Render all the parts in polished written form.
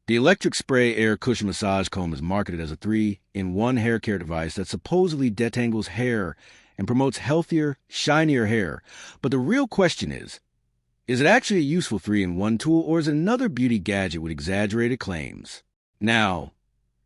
The electric spray air cushion massage comb is marketed as a 3-in-1 hair care device that supposedly detangles hair and promotes healthier, shinier hair. But the real question is it actually a useful 3-in-1 tool, or is it another beauty gadget with exaggerated claims? Now,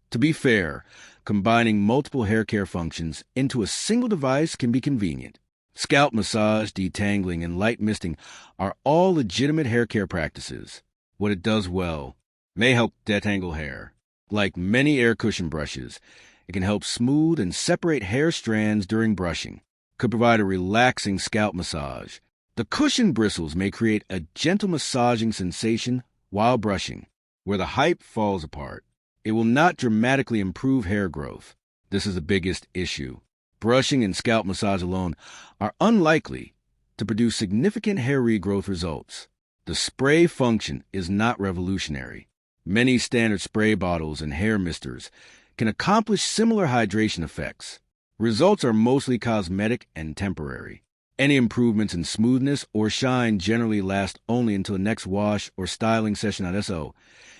to be fair, combining multiple hair care functions into a single device can be convenient. Scalp massage, detangling, and light misting are all legitimate hair care practices. What it does well may help detangle hair. Like many air cushion brushes, it can help smooth and separate hair strands during brushing. Could provide a relaxing scalp massage. The cushion bristles may create a gentle massaging sensation while brushing, where the hype falls apart. It will not dramatically improve hair growth. This is the biggest issue. Brushing and scalp massage alone are unlikely to produce significant hair regrowth results. The spray function is not revolutionary. Many standard spray bottles and hair misters can accomplish similar hydration effects. Results are mostly cosmetic and temporary. Any improvements in smoothness or shine generally last only until the next wash or styling session. So,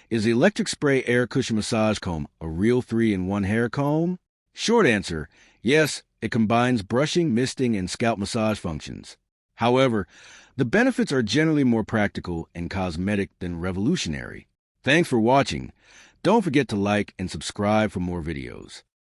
is the electric spray air cushion massage comb a real 3-in-1 hair comb? Short answer, yes, it combines brushing, misting, and scalp massage functions. However, the benefits are generally more practical and cosmetic than revolutionary. Thanks for watching. Don't forget to like and subscribe for more videos.